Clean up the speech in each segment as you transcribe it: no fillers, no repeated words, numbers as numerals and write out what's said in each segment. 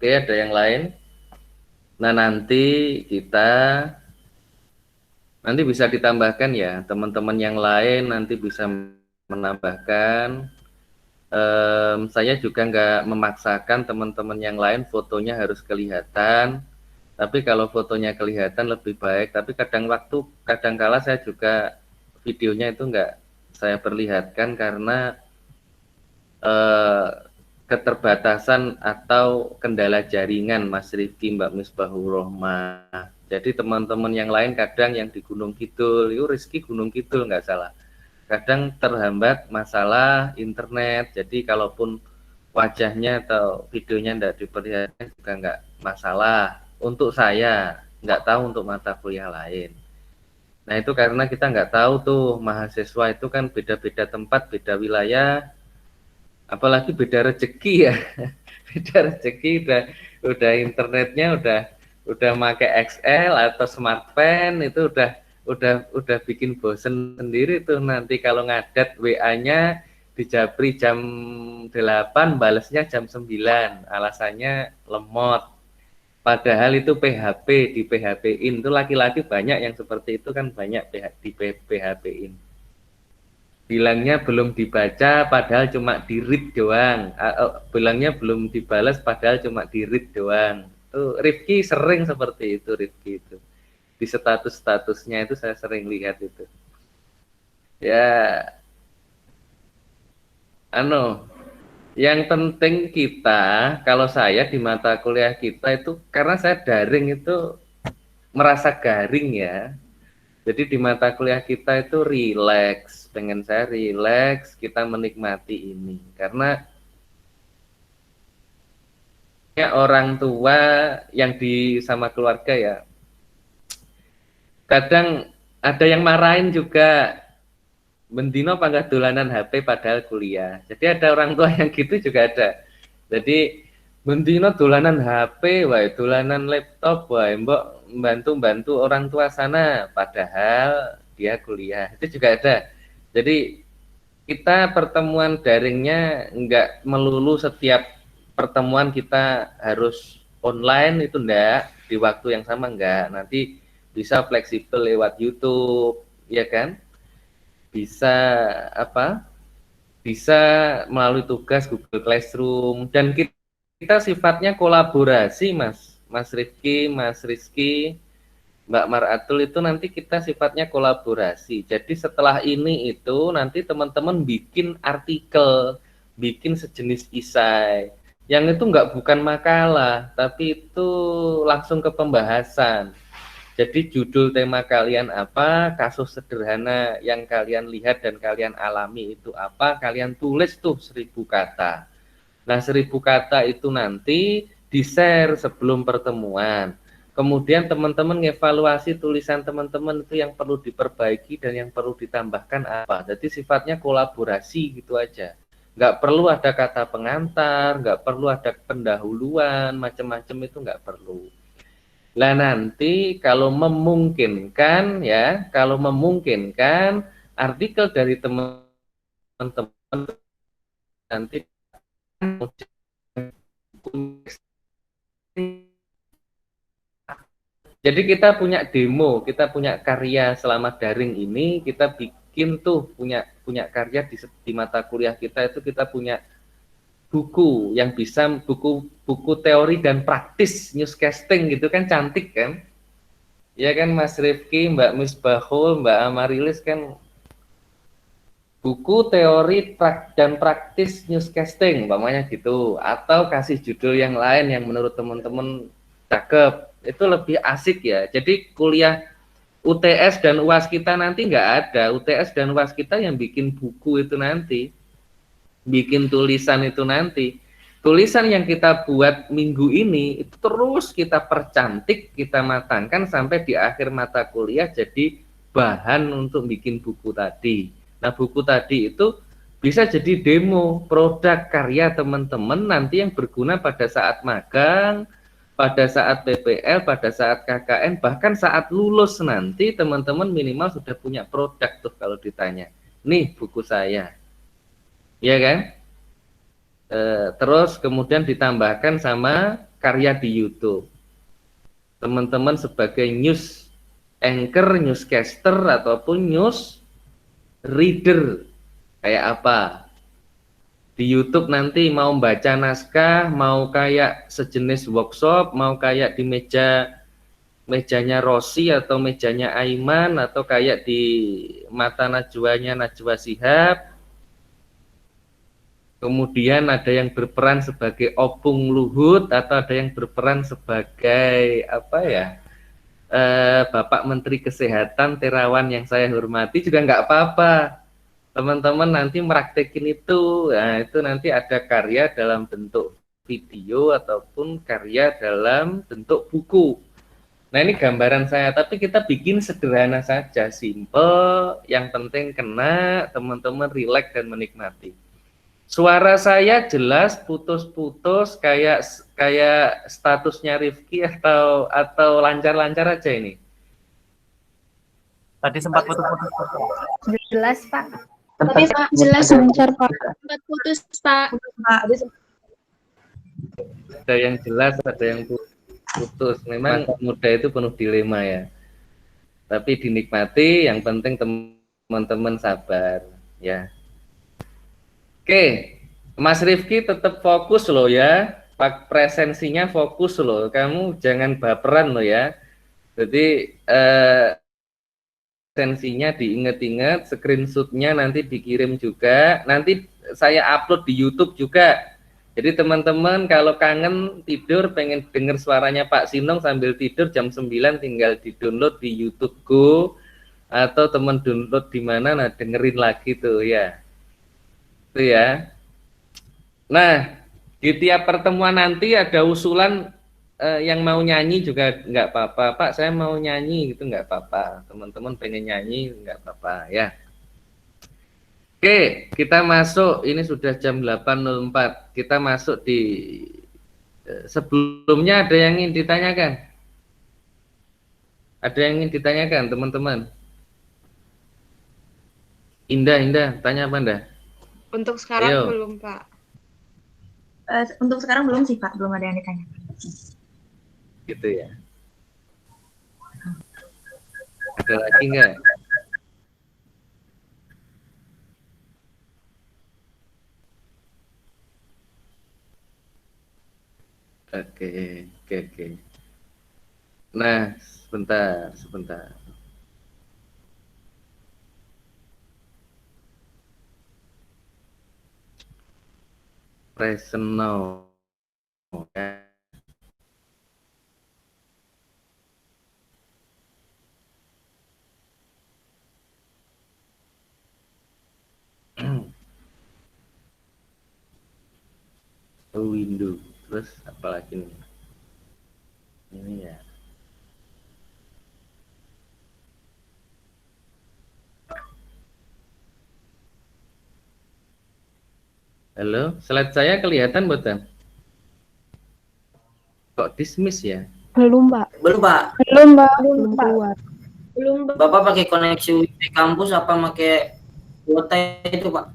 Oke, ada yang lain? Nah, nanti bisa ditambahkan ya, teman-teman yang lain nanti bisa menambahkan. Saya juga nggak memaksakan teman-teman yang lain fotonya harus kelihatan, tapi kalau fotonya kelihatan lebih baik. Tapi kadangkala saya juga videonya itu nggak saya perlihatkan karena eh, keterbatasan atau kendala jaringan, Mas Rifki, Mbak Misbahul Rohmah. Jadi teman-teman yang lain kadang yang di Gunung Kidul, itu Rizky Gunung Kidul nggak salah, kadang terhambat masalah internet. Jadi kalaupun wajahnya atau videonya tidak diperlihatkan juga nggak masalah untuk saya, nggak tahu untuk mata kuliah lain. Nah itu karena kita nggak tahu tuh, mahasiswa itu kan beda-beda tempat, beda wilayah, apalagi beda rezeki ya. Beda rezeki, udah internetnya udah pakai XL atau smartpen, itu udah bikin bosen sendiri tuh. Nanti kalau ngadat WA-nya di Japri jam 8, balesnya jam 9, alasannya lemot, padahal itu PHP, di PHP-in. Itu laki-laki banyak yang seperti itu kan, banyak di PHP-in, bilangnya belum dibaca padahal cuma di read doang. Bilangnya belum dibalas padahal cuma di read doang. Tuh Rifki sering seperti itu. Rifki itu di statusnya itu saya sering lihat itu ya. Yang penting kita, kalau saya di mata kuliah kita itu, karena saya daring itu merasa garing ya, jadi di mata kuliah kita itu rileks, pengen saya rileks, kita menikmati ini karena ya orang tua yang di sama keluarga ya, kadang ada yang marahin juga, mendino panggah dolanan HP padahal kuliah. Jadi ada orang tua yang gitu juga ada. Jadi mendino dolanan HP, wae dolanan laptop, wae mbok bantu orang tua sana padahal dia kuliah. Itu juga ada. Jadi kita pertemuan daringnya enggak melulu setiap pertemuan kita harus online, itu enggak di waktu yang sama, enggak. Nanti bisa fleksibel lewat YouTube, ya kan? Bisa apa? Bisa melalui tugas Google Classroom, dan kita sifatnya kolaborasi, Mas Rifki, Mas Rizky, Mbak Maratul, itu nanti kita sifatnya kolaborasi. Jadi setelah ini itu nanti teman-teman bikin artikel, bikin sejenis esai. Yang itu bukan makalah, tapi itu langsung ke pembahasan. Jadi judul tema kalian apa, kasus sederhana yang kalian lihat dan kalian alami itu apa, kalian tulis tuh 1000 kata. Nah 1000 kata itu nanti di-share sebelum pertemuan. Kemudian teman-teman ngevaluasi tulisan teman-teman itu yang perlu diperbaiki dan yang perlu ditambahkan apa. Jadi sifatnya kolaborasi gitu aja. Nggak perlu ada kata pengantar, nggak perlu ada pendahuluan, macam-macam itu nggak perlu. Nah nanti kalau memungkinkan ya, kalau memungkinkan artikel dari teman-teman nanti, jadi kita punya demo, kita punya karya selama daring ini, kita bikin tuh punya karya di mata kuliah kita itu, kita punya buku yang bisa buku teori dan praktis newscasting gitu kan, cantik kan? Ya kan Mas Rifki, Mbak Misbahul, Mbak Amarilis kan, buku teori dan praktis newscasting, umpamanya gitu, atau kasih judul yang lain yang menurut teman-teman cakep, itu lebih asik ya. Jadi kuliah UTS dan UAS kita nanti nggak ada, UTS dan UAS kita yang bikin buku itu nanti, bikin tulisan itu nanti. Tulisan yang kita buat minggu ini itu terus kita percantik, kita matangkan sampai di akhir mata kuliah jadi bahan untuk bikin buku tadi. Nah, buku tadi itu bisa jadi demo produk karya teman-teman nanti yang berguna pada saat magang, pada saat PPL, pada saat KKN, bahkan saat lulus nanti teman-teman minimal sudah punya produk tuh kalau ditanya. Nih buku saya. Ya kan? Terus kemudian ditambahkan sama karya di YouTube. Teman-teman sebagai news anchor, newscaster ataupun news reader kayak apa? Di YouTube nanti mau baca naskah, mau kayak sejenis workshop, mau kayak di mejanya Rosi atau mejanya Aiman, atau kayak di mata najwanya Najwa Shihab. Kemudian ada yang berperan sebagai Opung Luhut, atau ada yang berperan sebagai apa ya, Bapak Menteri Kesehatan Terawan yang saya hormati, juga nggak apa-apa. Teman-teman nanti meraktekin itu, nah itu nanti ada karya dalam bentuk video ataupun karya dalam bentuk buku. Nah ini gambaran saya, tapi kita bikin sederhana saja, simple, yang penting kena, teman-teman rileks dan menikmati. Suara saya jelas, putus-putus, kayak statusnya Rifki atau lancar-lancar aja ini. Tadi sempat putus-putus. Jelas, Pak. Tapi Pak, jelas lancar Pak. Sempat putus Pak. Ada yang jelas, ada yang putus. Memang muda itu penuh dilema ya. Tapi dinikmati, yang penting teman-teman sabar ya. Oke, Mas Rifki tetap fokus loh ya. Pak presensinya fokus loh. Kamu jangan baperan loh ya. Jadi presensinya diingat-ingat, screenshotnya nanti dikirim juga. Nanti saya upload di YouTube juga. Jadi teman-teman kalau kangen tidur, pengen denger suaranya Pak Sinong sambil tidur jam 9, tinggal di-download di YouTube Go, atau teman download di mana, nah dengerin lagi tuh ya. Itu ya. Nah, di tiap pertemuan nanti ada usulan yang mau nyanyi juga nggak apa-apa. Pak, saya mau nyanyi gitu, nggak apa-apa. Teman-teman pengen nyanyi nggak apa-apa ya. Oke, kita masuk, ini sudah jam 8.04. Kita masuk di sebelumnya ada yang ingin ditanyakan? Ada yang ingin ditanyakan, teman-teman? Indah, tanya apa Indah? Untuk sekarang Ayo. belum Pak. Untuk sekarang belum sih, Pak. Belum ada yang ditanya. Gitu ya. Ada lagi nggak? Oke. Nah, sebentar. Present now. Window. Terus apa lagi nih? Ini ya. Halo, slide saya kelihatan buatan? Kok dismiss ya? Belum Pak. Belum, Pak. Belum keluar. Belum Pak. Bapak pakai koneksi WiFi kampus apa pakai kuota itu, Pak?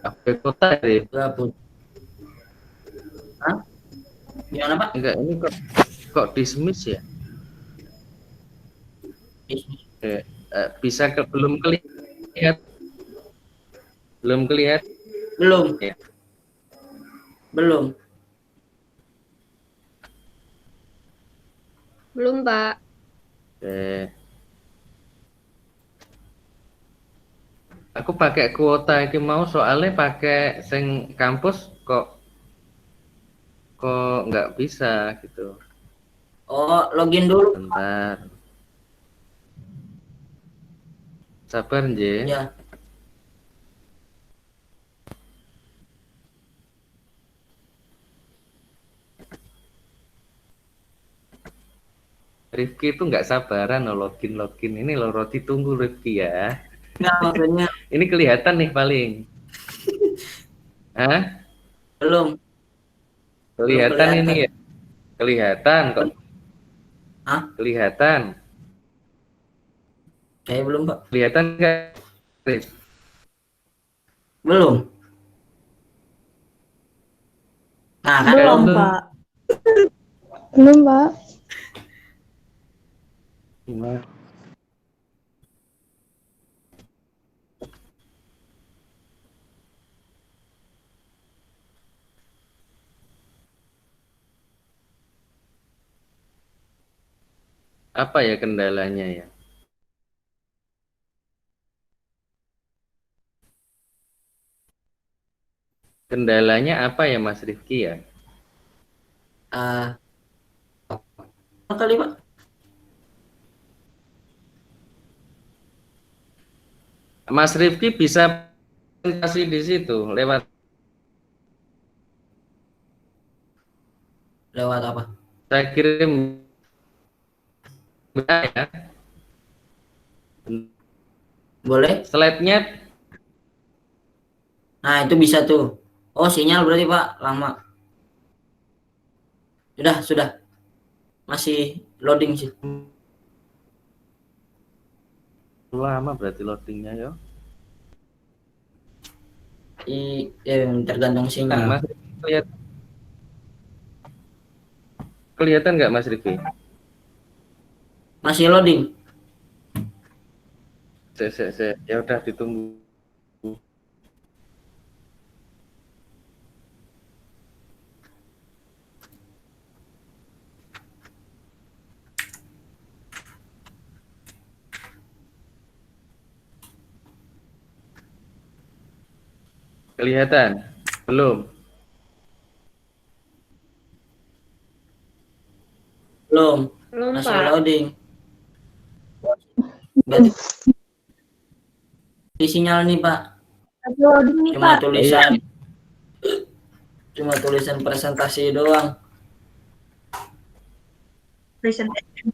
HP kota deh. Berapa? Hah? Gimana, Pak? Enggak, ini kok dismiss ya? Bisa belum kelihatan? Belum kelihatan? Belum. Ya. Belum. Belum Pak. Aku pakai kuota ini mau, soalnya pakai sing kampus kok nggak bisa gitu. Oh, login dulu. Bentar. Sabar nje. Ya. Rifki itu nggak sabaran loh login ini loh, Roti tunggu Rifki ya. Nggak, maksudnya Ini kelihatan nih paling. Hah? belum. Kelihatan ini ya. Kelihatan kok. Hah? Kelihatan. Saya belum, Pak. Kelihatan nggak? Belum. Nah, kan Belum, Belum. Pak. Belum, Pak. Gimana? Apa ya kendalanya ya? Kendalanya apa ya Mas Rifki ya? eh apa kali Pak? Mas Rifki bisa presentasi di situ lewat, Lewat apa? saya kirim ya. Boleh? Slide-nya Nah, itu bisa tuh. Oh, sinyal berarti Pak, lama. Sudah. Masih loading sih. lama berarti loadingnya ya. Tergantung Kan sinyal. Mas Rifki kelihatan nggak Mas Rifki? Masih loading. Ya udah ditunggu. Kelihatan? Belum. Belum. Belum, Masih Pak. loading. Berarti di sinyal nih Pak. Lagi loading nih, Cuma Pak. tulisan. Cuma tulisan presentasi doang. Presentation.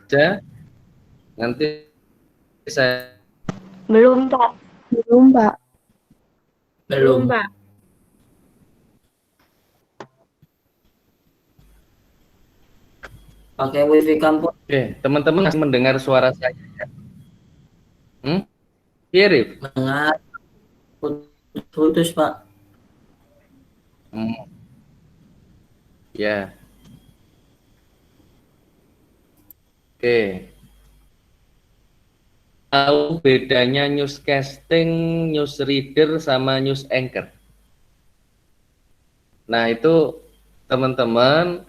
Aja. Nanti saya Belum, Pak. Belum, Pak. Belum. Pak. Pakai wifi kampus. Oke, teman-teman masih mendengar suara saya ya? Iya, Rif? Mendengar. Putus Pak. Ya. Oke. Tahu bedanya newscasting, newsreader, sama news anchor? Nah, itu teman-teman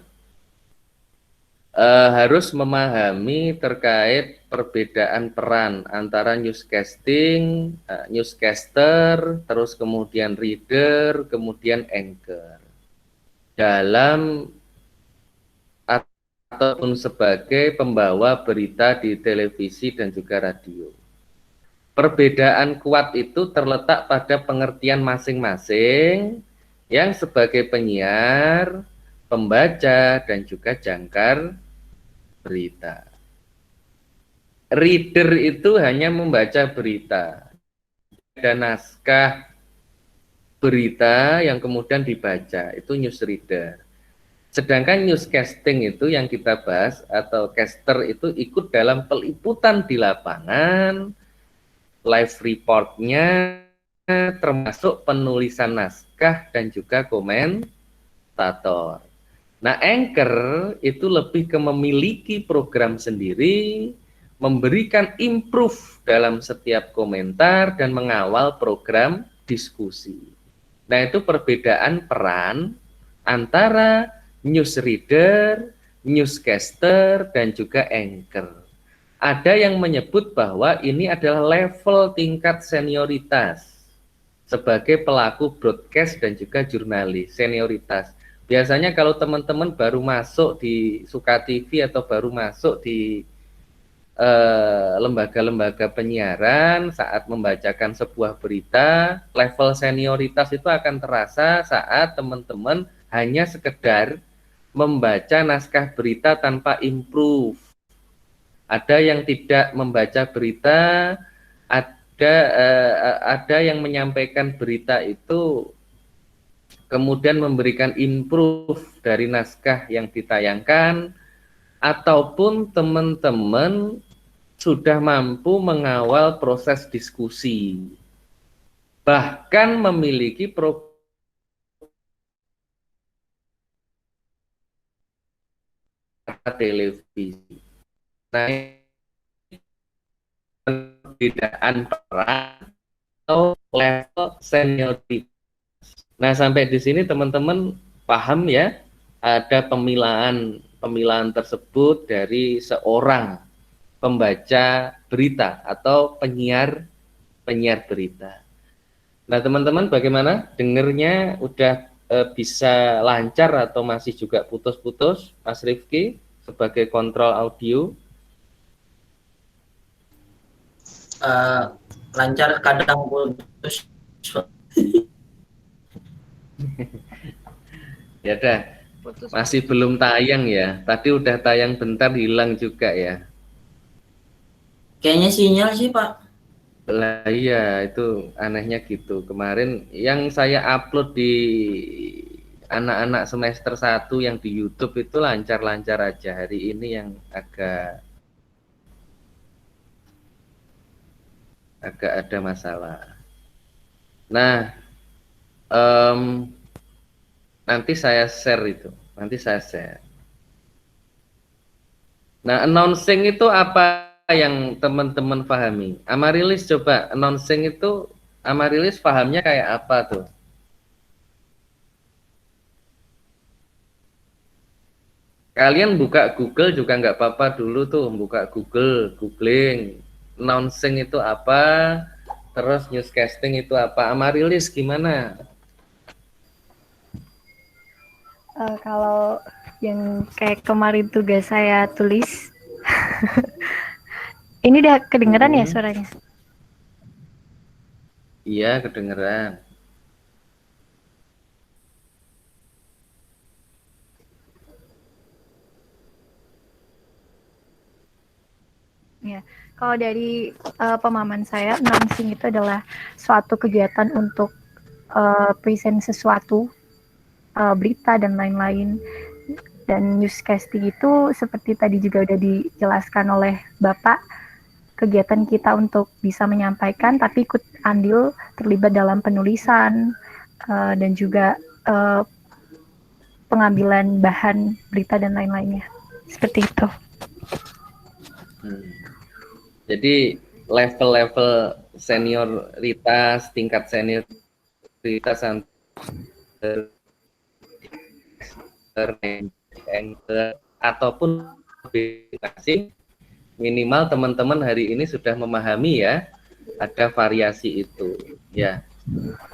harus memahami terkait perbedaan peran antara newscasting, newscaster, terus kemudian reader, kemudian anchor dalam ataupun sebagai pembawa berita di televisi dan juga radio. Perbedaan kuat itu terletak pada pengertian masing-masing yang sebagai penyiar, pembaca, dan juga jangkar berita. Reader itu hanya membaca berita. Ada naskah berita yang kemudian dibaca, itu newsreader. Sedangkan newscasting itu yang kita bahas, atau caster itu ikut dalam peliputan di lapangan, live reportnya, termasuk penulisan naskah dan juga komentator. Nah, anchor itu lebih ke memiliki program sendiri, memberikan improve dalam setiap komentar, dan mengawal program diskusi. Nah, itu perbedaan peran antara newsreader, newscaster, dan juga anchor. Ada yang menyebut bahwa ini adalah level tingkat senioritas sebagai pelaku broadcast dan juga jurnalis, senioritas. Biasanya kalau teman-teman baru masuk di Suka TV atau baru masuk di lembaga-lembaga penyiaran saat membacakan sebuah berita, level senioritas itu akan terasa saat teman-teman hanya sekedar membaca naskah berita tanpa improve. Ada yang tidak membaca berita, ada yang menyampaikan berita itu kemudian memberikan improve dari naskah yang ditayangkan, ataupun teman-teman sudah mampu mengawal proses diskusi, bahkan memiliki program televisi. Nah, perbedaan peran atau level senioritas. Nah, sampai di sini teman-teman paham ya, ada pemilahan tersebut dari seorang pembaca berita atau penyiar berita. Nah, teman-teman bagaimana? Dengernya udah bisa lancar atau masih juga putus-putus, Mas Rifki sebagai kontrol audio? Lancar, kadang putus. Ya dah, masih belum tayang ya. Tadi udah tayang bentar hilang juga ya. Kayaknya sinyal sih, Pak. Lah iya, itu anehnya gitu. Kemarin yang saya upload di anak-anak semester 1 yang di YouTube itu lancar-lancar aja. Hari ini yang agak ada masalah. Nah, nanti saya share itu. Nanti saya share. Nah, announcing itu apa yang teman-teman pahami? Amarilis coba announcing itu, Amarilis pahamnya kayak apa tuh? Kalian buka Google juga nggak apa-apa dulu tuh, buka Google, googling announcing itu apa, terus newscasting itu apa. Amarilis gimana? Kalau yang kayak kemarin tugas saya tulis, ini udah kedengeran ya suaranya? Iya, kedengeran. Ya, kalau dari pemahaman saya, announcing itu adalah suatu kegiatan untuk present sesuatu, berita dan lain-lain. Dan newscasting itu seperti tadi juga udah dijelaskan oleh Bapak, kegiatan kita untuk bisa menyampaikan tapi ikut andil terlibat dalam penulisan dan juga pengambilan bahan berita dan lain-lainnya. Seperti itu. Jadi level-level senioritas, tingkat senioritas ataupun aplikasi, minimal teman-teman hari ini sudah memahami ya, ada variasi itu ya.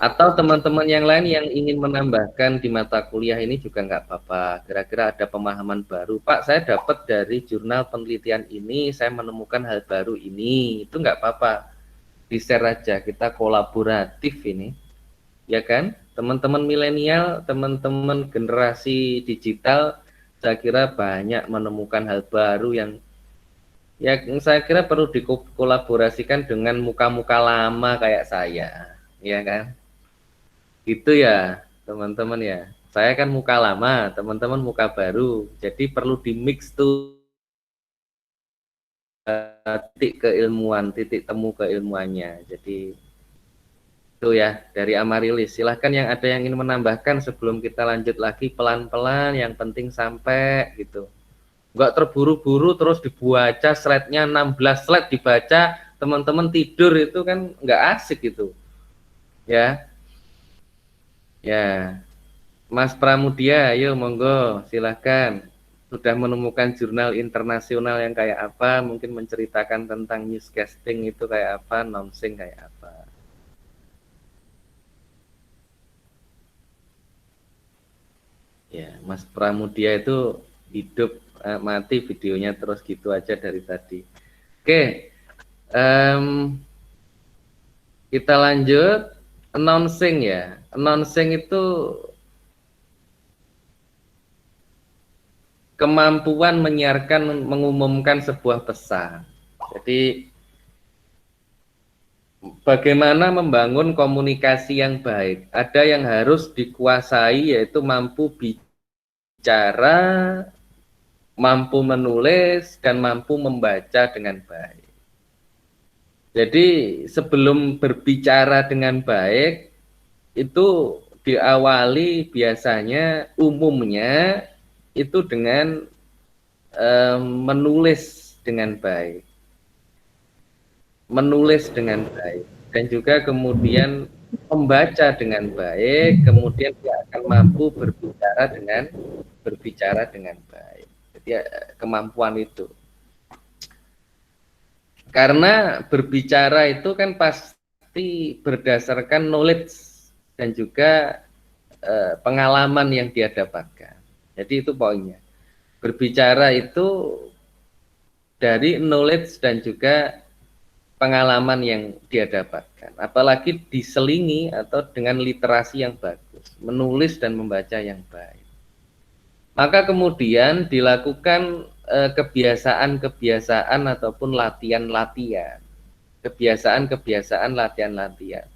Atau teman-teman yang lain yang ingin menambahkan di mata kuliah ini juga nggak apa-apa. Kira-kira ada pemahaman baru, Pak, saya dapat dari jurnal penelitian ini, saya menemukan hal baru ini, itu nggak apa-apa, di-share aja, kita kolaboratif ini, ya kan? Teman-teman milenial, teman-teman generasi digital, saya kira banyak menemukan hal baru yang ya saya kira perlu dikolaborasikan dengan muka-muka lama kayak saya, ya kan? Itu ya teman-teman ya. Saya kan muka lama, teman-teman muka baru, jadi perlu di mix tuh titik keilmuan, titik temu keilmuannya. Jadi itu ya dari Amarilis. Silahkan yang ada yang ingin menambahkan sebelum kita lanjut lagi, pelan-pelan, yang penting sampai gitu. Enggak terburu-buru terus dibaca slide-nya 16 slide dibaca, teman-teman tidur, itu kan enggak asik gitu. Ya. Ya. Mas Pramudia, ayo monggo silahkan. Sudah menemukan jurnal internasional yang kayak apa, mungkin menceritakan tentang newscasting itu kayak apa, announcing kayak apa. Ya, Mas Pramudia itu hidup mati videonya terus gitu aja dari tadi. Oke, kita lanjut announcing ya. Announcing itu kemampuan menyiarkan, mengumumkan sebuah pesan. Jadi bagaimana membangun komunikasi yang baik. Ada yang harus dikuasai, yaitu mampu bicara, mampu menulis, dan mampu membaca dengan baik. Jadi sebelum berbicara dengan baik, itu diawali biasanya umumnya itu dengan menulis dengan baik. Menulis dengan baik. Dan juga kemudian membaca dengan baik, kemudian dia akan mampu berbicara dengan baik. Jadi kemampuan itu. Karena berbicara itu kan pasti berdasarkan knowledge dan juga pengalaman yang dia dapatkan. Jadi itu poinnya. Berbicara itu dari knowledge dan juga pengalaman yang dia dapatkan. Apalagi diselingi atau dengan literasi yang bagus, menulis dan membaca yang baik. Maka kemudian dilakukan kebiasaan-kebiasaan ataupun latihan-latihan. Kebiasaan-kebiasaan latihan-latihan.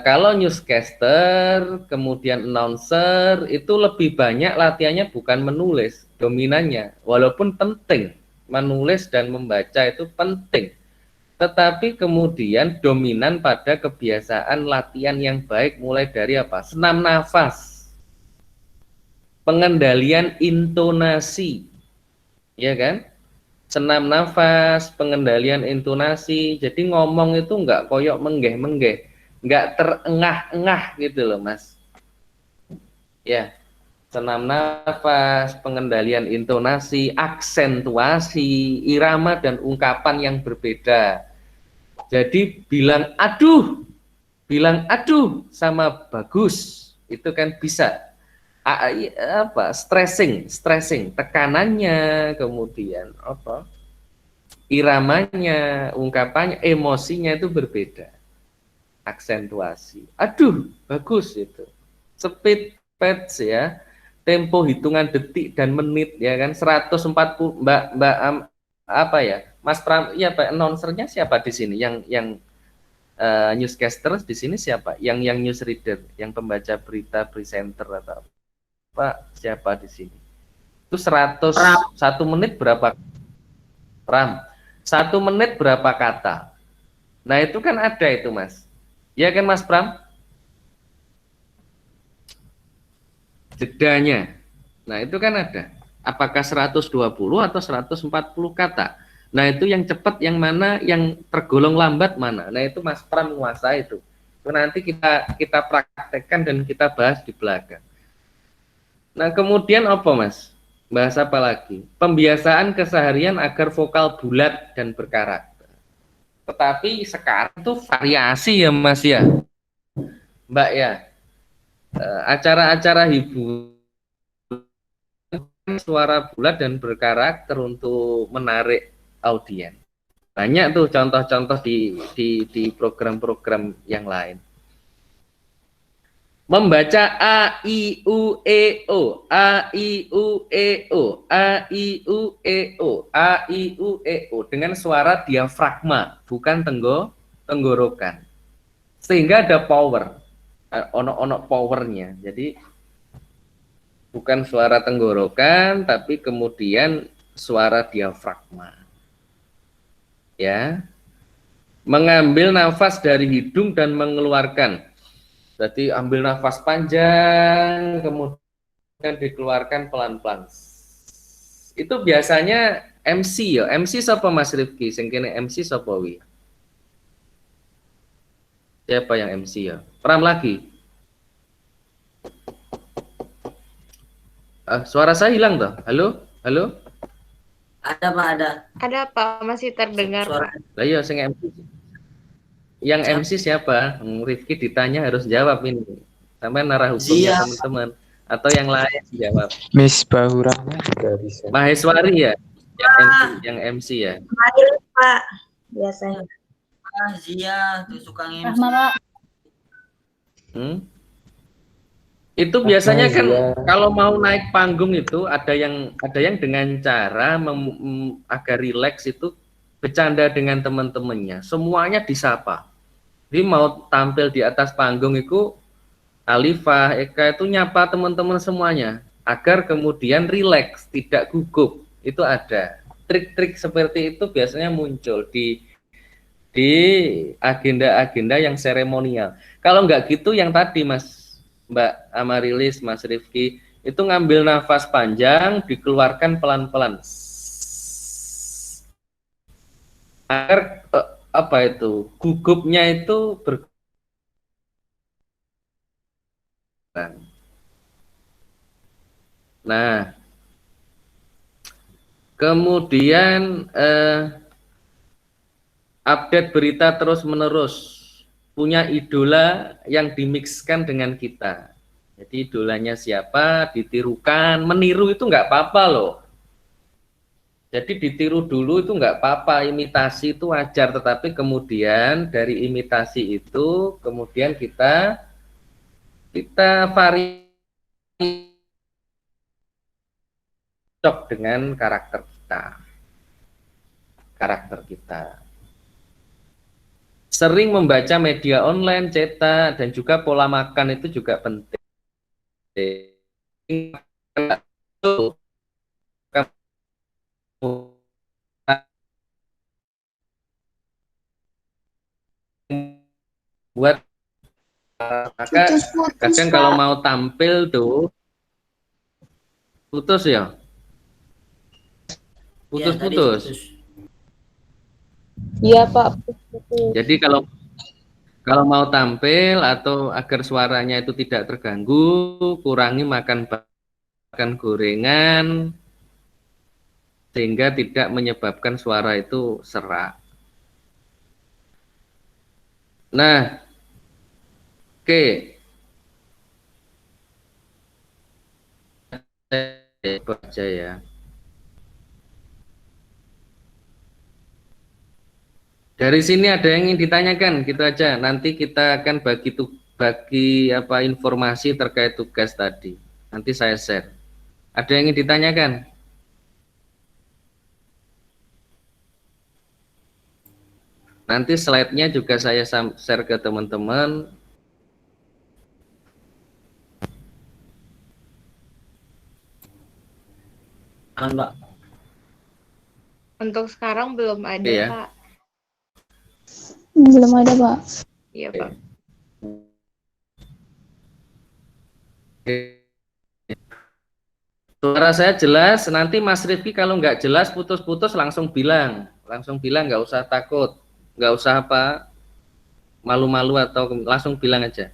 Kalau newscaster, kemudian announcer, itu lebih banyak latihannya bukan menulis, dominannya. Walaupun penting, menulis dan membaca itu penting. Tetapi kemudian dominan pada kebiasaan latihan yang baik mulai dari apa? Senam nafas, pengendalian intonasi, ya kan? Senam nafas, pengendalian intonasi. Jadi ngomong itu enggak koyok menggeh-menggeh, enggak terengah-engah gitu loh, Mas. Ya, senam nafas, pengendalian intonasi, aksentuasi, irama dan ungkapan yang berbeda. Jadi bilang aduh sama bagus itu kan bisa. Stressing, tekanannya, kemudian apa, iramanya, ungkapannya, emosinya itu berbeda. Aksentuasi, aduh bagus itu. Speed patch ya, tempo hitungan detik dan menit ya kan, 140. Mbak apa ya, Mas Pram, ya Pak, announcernya siapa di sini? Yang newscaster di sini siapa? Yang newsreader, yang pembaca berita, presenter atau Pak, siapa di sini? Itu 1 menit berapa? Ram. 1 menit berapa kata? Nah, itu kan ada itu, Mas. Ya kan, Mas Pram? Jedanya. Nah, itu kan ada. Apakah 120 atau 140 kata? Nah, itu yang cepat yang mana, yang tergolong lambat mana? Nah, itu Mas Pram menguasai itu. Itu nanti kita praktekkan dan kita bahas di belakang. Nah, kemudian apa, Mas? Bahas apa lagi? Pembiasaan keseharian agar vokal bulat dan berkarakter. Tetapi sekarang tuh variasi ya, Mas ya. Mbak ya. Acara-acara hiburan suara bulat dan berkarakter untuk menarik audiens. Banyak tuh contoh-contoh di program-program yang lain. Membaca a i u e o, a i u e o, a i u e o, a i u e o dengan suara diafragma, bukan tenggorokan. Sehingga ada power, ono powernya. Jadi bukan suara tenggorokan, tapi kemudian suara diafragma. Ya. Mengambil nafas dari hidung dan mengeluarkan. Jadi ambil nafas panjang, kemudian dikeluarkan pelan-pelan. Itu biasanya MC ya. MC siapa, Mas Rifki? Sing kene MC sapa wi? Siapa yang MC ya? Pram lagi. Suara saya hilang toh? Halo? Halo? Ada Pak, ada. Ada Pak, masih terdengar Pak. Lah iya sing MC. Yang MC siapa? Rifki ditanya harus jawab ini. Sampai narah hukumnya teman-teman. Atau yang lain jawab. Miss Bahurahma juga bisa. Maheswari ya? yang MC ya. Kemarin Pak biasanya. Zia tuh suka MC. Rahma, Pak. Itu biasanya kan kalau mau naik panggung itu ada yang dengan cara agar rileks itu bercanda dengan teman-temannya, semuanya disapa. Jadi mau tampil di atas panggung itu Alifah, Eka itu nyapa teman-teman semuanya agar kemudian rileks, tidak gugup. Itu ada trik-trik seperti itu biasanya muncul di agenda-agenda yang seremonial. Kalau nggak gitu yang tadi Mbak Amarilis, Mas Rifki, itu ngambil nafas panjang, dikeluarkan pelan-pelan. Agar gugupnya itu Nah, kemudian update berita terus-menerus, punya idola yang dimixkan dengan kita. Jadi idolanya siapa, ditirukan, meniru itu nggak apa-apa loh. Jadi ditiru dulu itu nggak apa-apa, imitasi itu wajar, tetapi kemudian dari imitasi itu kemudian kita vari cocok dengan karakter kita. Sering membaca media online, cetak, dan juga pola makan itu juga penting. Buat maka kadang kalau mau tampil tuh putus ya, putus. Iya, Pak. Jadi kalau mau tampil atau agar suaranya itu tidak terganggu, kurangi makan gorengan sehingga tidak menyebabkan suara itu serak. Nah, oke. Baca ya. Dari sini ada yang ingin ditanyakan, gitu aja. Nanti kita akan bagi informasi terkait tugas tadi. Nanti saya share. Ada yang ingin ditanyakan? Nanti slide-nya juga saya share ke teman-teman. Mbak. Untuk sekarang belum ada, Iya. Pak. Belum ada, Pak. Iya, Pak. Suara saya jelas. Nanti Mas Rifki kalau nggak jelas putus-putus langsung bilang, nggak usah takut, nggak usah malu-malu atau langsung bilang aja.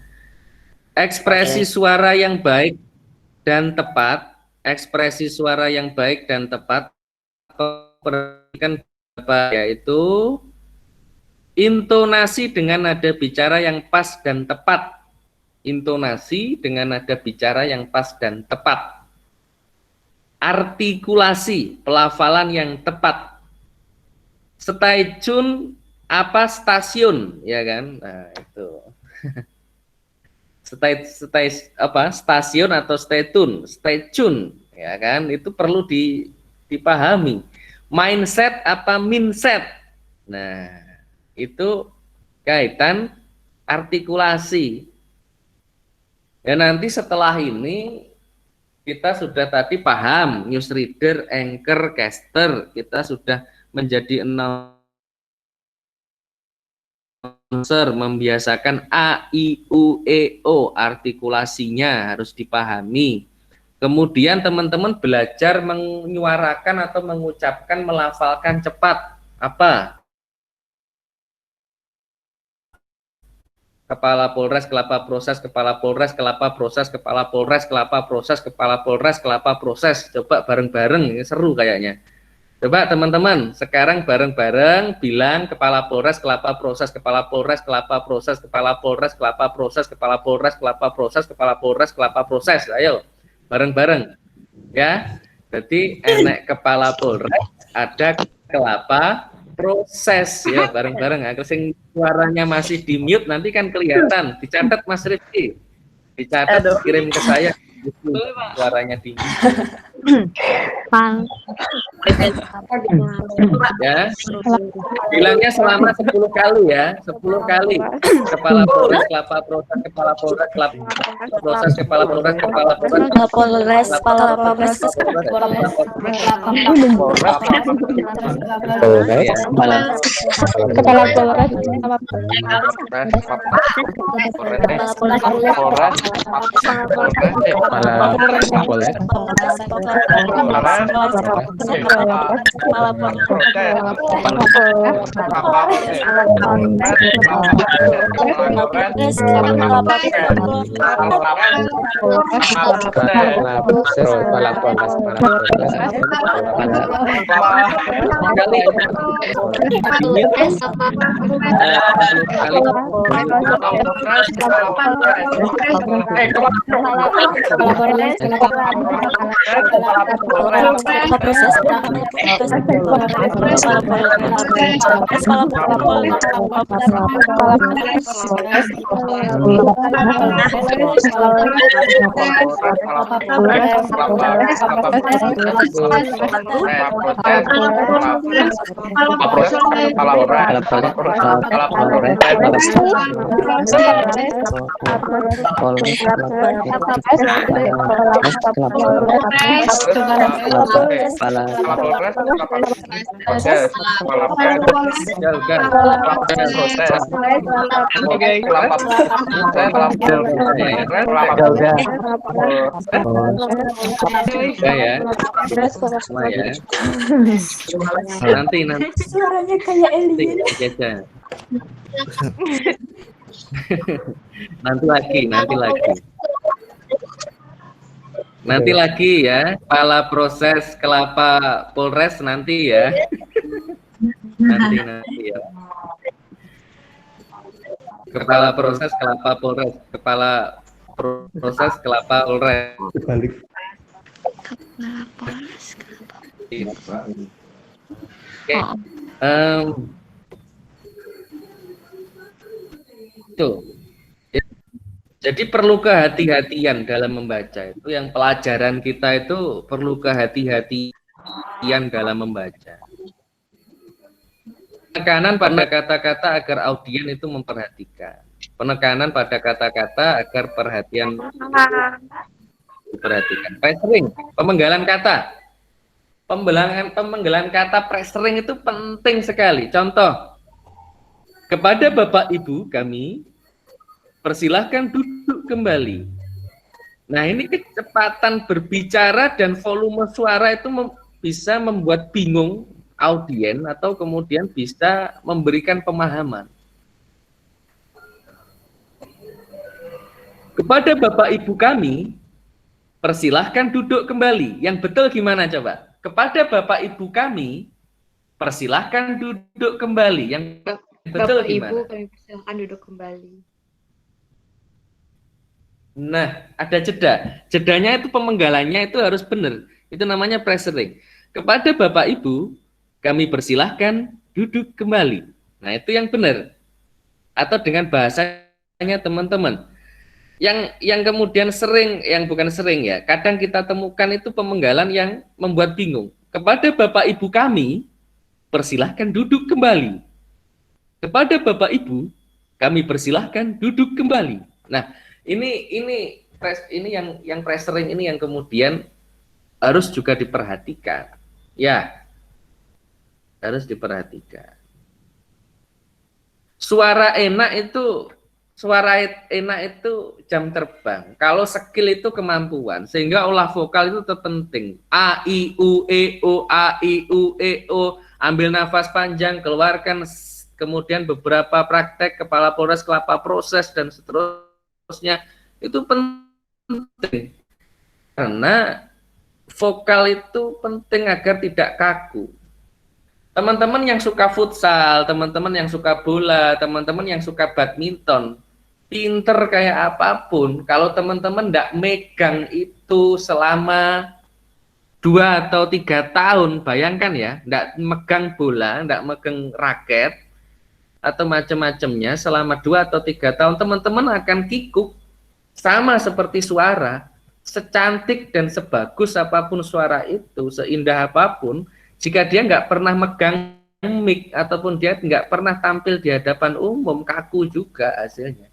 Ekspresi suara yang baik dan tepat, perhatikan yaitu intonasi dengan nada bicara yang pas dan tepat. Intonasi dengan nada bicara yang pas dan tepat. Artikulasi, pelafalan yang tepat. Stasiun stasiun, ya kan? Nah, itu. Stasiun atau stasiun, ya kan? Itu perlu dipahami. Mindset apa mindset? Nah, itu kaitan artikulasi. Ya nanti setelah ini kita sudah tadi paham newsreader, anchor, caster, kita sudah menjadi announcer, membiasakan A, I, U, E, O, artikulasinya harus dipahami. Kemudian teman-teman belajar menyuarakan atau mengucapkan, melafalkan cepat. Apa? Kepala Polres, Kelapa Proses, Kepala Polres, Kelapa Proses, Kepala Polres, Kelapa Proses, Kepala Polres, Kelapa Proses. Coba bareng-bareng, ini seru kayaknya. Coba teman-teman, sekarang bareng-bareng bilang Kepala Polres, Kelapa Proses, Kepala Polres, Kelapa Proses, Kepala Polres, Kelapa Proses, Kepala Polres, Kelapa Proses, Kepala Polres, Kelapa Proses. Ayo, bareng-bareng. Ya. Jadi enek kepala Polres, ada kelapa proses ya bareng-bareng. Aku sing suaranya masih di mute nanti kan kelihatan. Dicatat Mas Rifki. Dicatat kirim ke saya. Suaranya di mute. Ya. Bilangnya selama 10 kali ya, 10 kali. Kepala Polres, kelapa proses, kepala Polres, kelapa proses, kepala Polres, kepala Polres, kepala Polres, Nanti suaranya kayak alien. Nanti lagi ya, kepala proses kelapa Polres nanti ya. Nanti ya. Kepala proses kelapa Polres, kepala proses kelapa Polres. Oke. Tuh. Jadi perlu kehati-hatian dalam membaca. Itu yang pelajaran kita itu perlu kehati-hatian dalam membaca. Penekanan pada kata-kata agar audien itu memperhatikan. Penekanan pada kata-kata agar perhatian diperhatikan. Presering, pemenggalan kata. Pemenggalan kata presering itu penting sekali. Contoh, kepada Bapak Ibu kami persilahkan duduk kembali. Nah, ini kecepatan berbicara dan volume suara itu bisa membuat bingung audien atau kemudian bisa memberikan pemahaman. Kepada Bapak Ibu kami, persilahkan duduk kembali. Yang betul gimana coba? Kepada Bapak Ibu kami, persilahkan duduk kembali. Yang betul Bapak gimana? Ibu kami persilahkan duduk kembali. Nah, ada jeda. Jedanya itu pemenggalannya itu harus benar. Itu namanya pressuring. Kepada Bapak Ibu, kami persilahkan duduk kembali. Nah, itu yang benar. Atau dengan bahasanya teman-teman. Yang kemudian sering, yang bukan sering ya, kadang kita temukan itu pemenggalan yang membuat bingung. Kepada Bapak Ibu kami, persilahkan duduk kembali. Kepada Bapak Ibu, kami persilahkan duduk kembali. Nah, ini yang pressuring ini yang kemudian harus juga diperhatikan. Ya, harus diperhatikan. Suara enak itu jam terbang. Kalau skill itu kemampuan, sehingga olah vokal itu terpenting. A, I, U, E, O, A, I, U, E, O. Ambil nafas panjang, keluarkan, kemudian beberapa praktek kepala Polres, kelapa proses, dan seterusnya. Itu penting. Karena vokal itu penting agar tidak kaku. Teman-teman yang suka futsal, teman-teman yang suka bola, teman-teman yang suka badminton, pinter kayak apapun, kalau teman-teman tidak megang itu selama 2 atau 3 tahun, bayangkan ya, nggak megang bola, nggak megang raket atau macam-macamnya selama 2 atau 3 tahun, teman-teman akan kikuk. Sama seperti suara, secantik dan sebagus apapun suara itu, seindah apapun, jika dia nggak pernah megang mic ataupun dia nggak pernah tampil di hadapan umum, kaku juga hasilnya.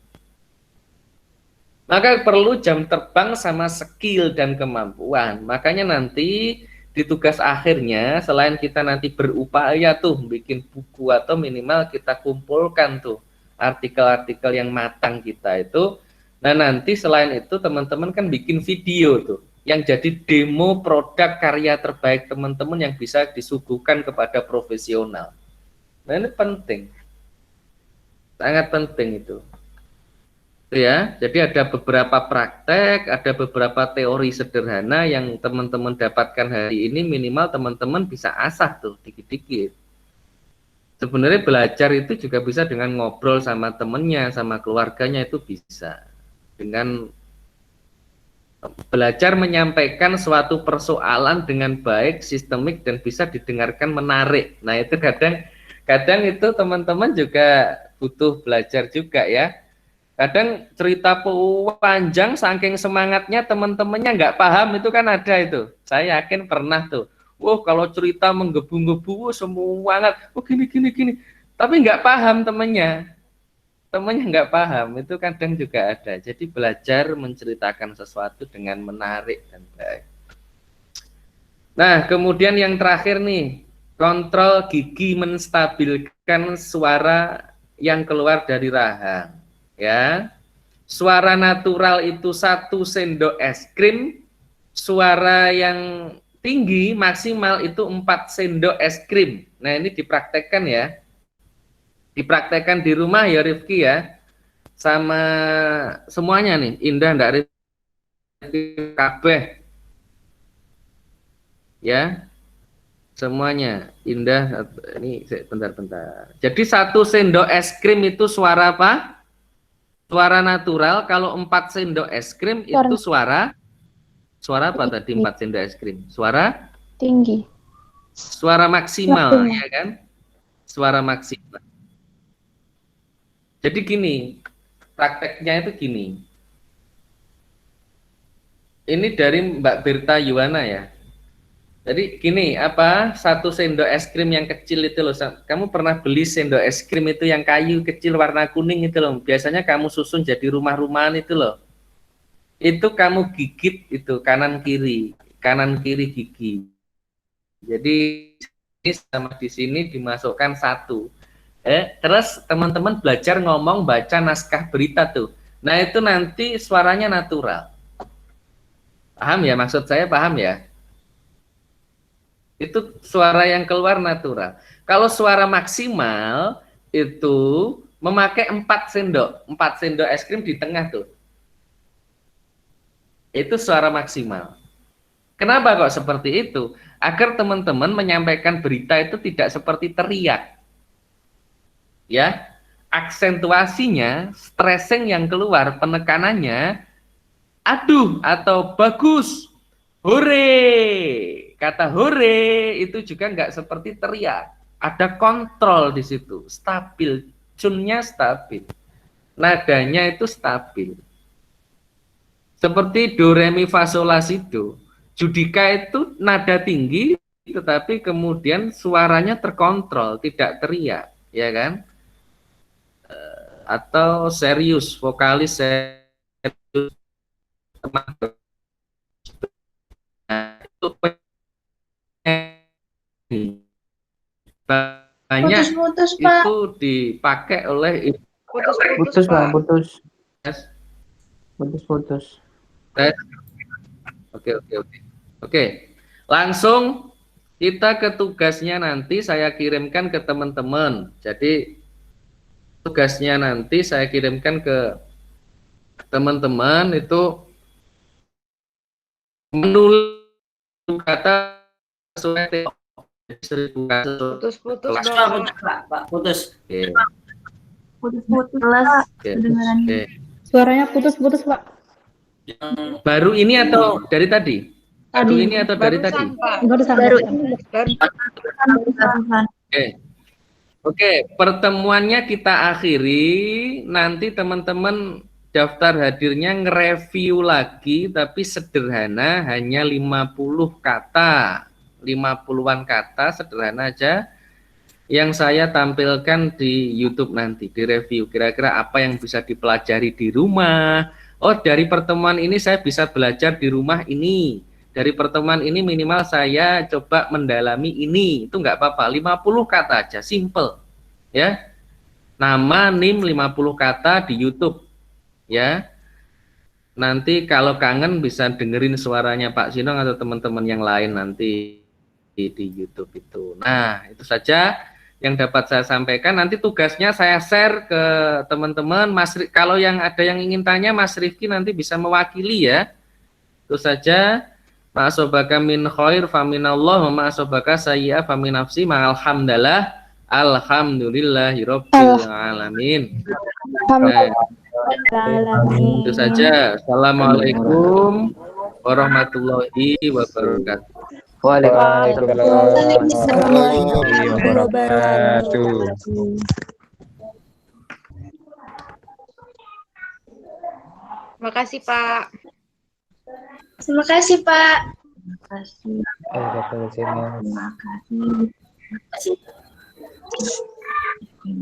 Maka perlu jam terbang sama skill dan kemampuan. Makanya nanti di tugas akhirnya, selain kita nanti berupaya tuh bikin buku atau minimal kita kumpulkan tuh artikel-artikel yang matang kita itu. Nah nanti selain itu teman-teman kan bikin video tuh yang jadi demo produk karya terbaik teman-teman yang bisa disuguhkan kepada profesional. Nah ini penting, sangat penting itu. Ya, jadi ada beberapa praktek, ada beberapa teori sederhana yang teman-teman dapatkan hari ini, minimal teman-teman bisa asah tuh dikit-dikit. Sebenarnya belajar itu juga bisa dengan ngobrol sama temennya, sama keluarganya, itu bisa. Dengan belajar menyampaikan suatu persoalan dengan baik, sistemik, dan bisa didengarkan menarik. Nah itu kadang itu teman-teman juga butuh belajar juga ya. Kadang cerita panjang saking semangatnya teman-temannya nggak paham, itu kan ada itu. Saya yakin pernah tuh. Wah kalau cerita menggebu-gebu semangat, gini. Tapi nggak paham temennya nggak paham, itu kadang juga ada. Jadi belajar menceritakan sesuatu dengan menarik dan baik. Nah kemudian yang terakhir nih, kontrol gigi menstabilkan suara yang keluar dari rahang. Ya, suara natural itu 1 sendok es krim, suara yang tinggi maksimal itu 4 sendok es krim. Nah ini dipraktekkan ya, dipraktekkan di rumah ya Rifki ya, sama semuanya nih. Indah ndak Rifki? Kabeh ya, semuanya. Indah ini bentar. Jadi 1 sendok es krim itu suara apa? Suara natural. Kalau 4 sendok es krim itu suara apa tadi? 4 sendok es krim suara tinggi. Suara maksimal ya kan? Suara maksimal. Jadi gini, prakteknya itu gini. Ini dari Mbak Berta Yuwana ya. Jadi gini, 1 sendok es krim yang kecil itu loh. Kamu pernah beli sendok es krim itu yang kayu kecil warna kuning itu loh. Biasanya kamu susun jadi rumah-rumahan itu loh. Itu kamu gigit itu kanan kiri gigi. Jadi ini sama di sini dimasukkan 1. Terus teman-teman belajar ngomong, baca naskah berita tuh. Nah itu nanti suaranya natural. Paham ya maksud saya? Paham ya? Itu suara yang keluar natural. Kalau suara maksimal itu memakai 4 sendok es krim di tengah tuh. Itu suara maksimal. Kenapa kok seperti itu? Agar teman-teman menyampaikan berita itu tidak seperti teriak. Ya, aksentuasinya, stressing yang keluar, penekanannya, aduh atau bagus, hore. Kata hore itu juga nggak seperti teriak. Ada kontrol di situ, stabil, tune-nya stabil, nadanya itu stabil. Seperti do re mi fa sol la si do. Judika itu nada tinggi, tetapi kemudian suaranya terkontrol, tidak teriak, ya kan? Atau serius, vokalis serius, itu banyak Putus, itu Pak. dipakai oleh Putus, Pak. Putus. Oke. Langsung kita ke tugasnya nanti saya kirimkan ke teman-teman. Jadi tugasnya nanti saya kirimkan ke teman-teman itu menulis kata sesuai tema. 1000 kata. Putus, Pak. Putus. Oke. Putus-putus, Oke. Suaranya putus-putus, Pak. Baru ini atau dari tadi? Baru ini atau dari tadi? Baru ini. Oke, pertemuannya kita akhiri. Nanti teman-teman daftar hadirnya nge-review lagi, tapi sederhana, hanya 50 kata. 50-an kata, sederhana aja. Yang saya tampilkan di YouTube nanti, di review. Kira-kira apa yang bisa dipelajari di rumah. Oh, dari pertemuan ini saya bisa belajar di rumah ini. Dari pertemuan ini minimal saya coba mendalami ini. Itu nggak apa-apa, 50 kata aja, simple. Ya. Nama, NIM 50 kata di YouTube. Ya. Nanti kalau kangen bisa dengerin suaranya Pak Sinong atau teman-teman yang lain nanti di YouTube itu. Nah, itu saja yang dapat saya sampaikan. Nanti tugasnya saya share ke teman-teman. Kalau yang ada yang ingin tanya, Mas Rifki nanti bisa mewakili ya. Itu saja. Ma'asobaka min khair faminallah, ma'asobaka sayyi'a famin nafsi, ma'alhamdalillah, alhamdulillahirabbil alamin. Itu saja. Assalamualaikum warahmatullahi wabarakatuh. Waalaikumsalam warahmatullahi wabarakatuh. Makasih, Pak. Terima kasih, Pak. Terima kasih. Terima kasih. Terima kasih.